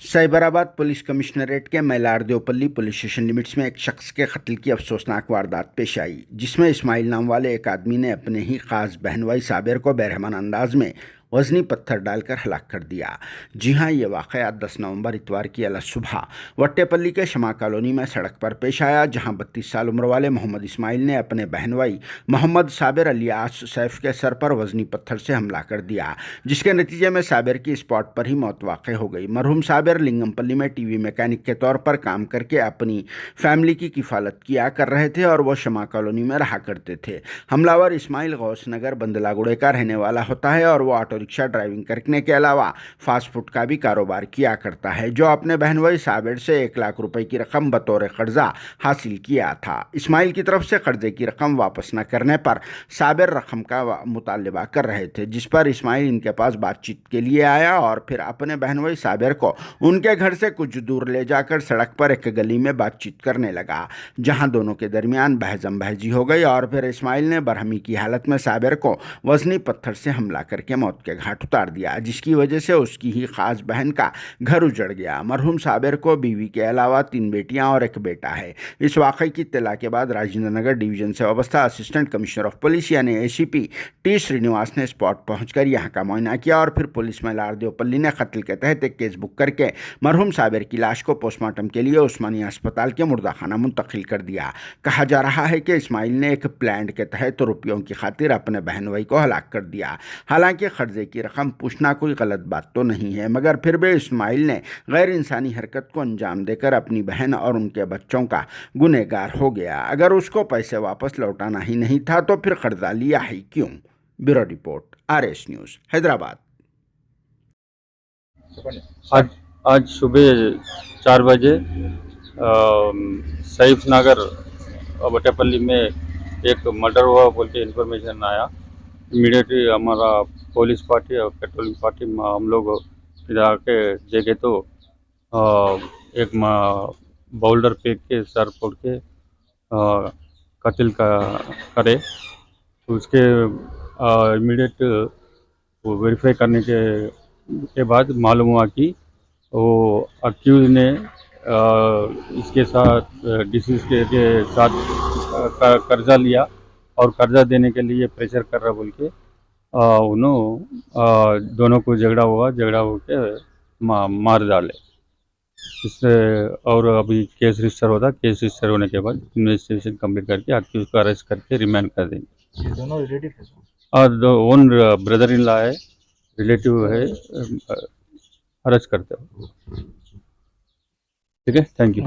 Cyberabad police commissionerate के Mylardevpally police station limits में एक शख्स के कत्ल की अफसोसनाक वारदात पेश आई, जिसमें इस्माइल नाम वाले एक आदमी ने अपने ही खास बहन भाई साबिर को बेरहमान अंदाज में वजनी पत्थर डालकर हलाक कर दिया। जी हां, ये वाक़या 10 नवंबर इतवार की अलग सुबह वट्टेपल्ली के शमा कॉलोनी में सड़क पर पेश आया, जहां 32 साल उम्र वाले मोहम्मद इस्माइल ने अपने बहन भाई मोहम्मद साबिर अलियास सैफ के सर पर वजनी पत्थर से हमला कर दिया, जिसके नतीजे में साबिर की स्पॉट पर ही मौत वाक़ हो गई। मरहूम साबिर लिंगमपल्ली में टीवी मैकेनिक के तौर पर काम करके अपनी फैमिली की किफ़ालत किया कर रहे थे और वो शमा कॉलोनी में रहा करते थे। हमलावर इस्माइल गौसनगर बंदलागुड़े का रहने वाला होता है और वो ऑटो रिक्शा ड्राइविंग करने के अलावा फास्ट फूड का भी कारोबार किया करता है, जो अपने बहन भाई साबिर से 1 लाख रुपए की रकम बतौर कर्जा हासिल किया था। इस्माइल की तरफ से कर्जे की रकम वापस न करने पर साबिर रकम का मुतालबा कर रहे थे, जिस पर इस्माइल इनके पास बातचीत के लिए आया और फिर अपने बहन भाई साबिर को उनके घर से कुछ दूर ले जाकर सड़क पर एक गली में बातचीत करने लगा, जहां दोनों के दरमियान बहजम बहजी हो गई और फिर इस्माइल ने बरहमी की हालत में साबिर को वजनी पत्थर से हमला करके मौत के घाट उतार दिया, जिसकी वजह से उसकी ही खास बहन का घर उजड़ गया। मरहूम साबिर को बीवी के अलावा 3 बेटियां और एक बेटा है। इस वाक़े की इत्तला के बाद राजेंद्र नगर डिवीजन से वाबस्ता असिस्टेंट कमिश्नर ऑफ पुलिस यानी ACP टी श्रीनिवास ने स्पॉट पहुंचकर यहां का मुआयना किया और फिर पुलिस मैलारदेवपल्ली ने कत्ल के तहत एक केस बुक करके मरहूम साबिर की लाश को पोस्टमार्टम के लिए उस्मानिया अस्पताल के मुर्दाखाना मुंतकिल कर दिया। कहा जा रहा है कि इस्माइल ने एक प्लान के तहत रुपयों की खातिर अपने बहन भाई को हलाक कर दिया। हालांकि कर्जे की रकम पूछना कोई गलत बात तो नहीं है, मगर फिर भी इस्माइल ने गैर इंसानी हरकत को अंजाम देकर अपनी बहन और उनके बच्चों का गुनहगार हो गया। अगर उसको पैसे वापस लौटाना ही नहीं था तो फिर कर्जा लिया ही क्यों? Bureau report, RS news, Hyderabad. आज सुबह 4 बजे सैफ नगर वट्टेपल्ली में एक मर्डर हुआ बोल के इन्फॉर्मेशन आया। इमीडिएटली हमारा पुलिस पार्टी और पेट्रोलिंग पार्टी हम लोग इधर आके देखे तो एक बोल्डर फेंक के सर फोड़ के कत्ल करे। तो उसके इमीडिएट वेरीफाई करने के बाद मालूम हुआ कि वो अक्यूज ने इसके साथ डिसीज के साथ कर्जा लिया और कर्जा देने के लिए प्रेशर कर रहा बोल के दोनों को झगड़ा हो के मार डाले। इससे और अभी केस रजिस्टर होने के बाद इन्वेस्टिगेशन कंप्लीट करके अक्यूज को अरेस्ट करके रिमांड कर देंगे। दोनों रिलेटिव है और ओन ब्रदर इन लॉ है, रिलेटिव है, अरेस्ट करते हो। ठीक है, थैंक यू।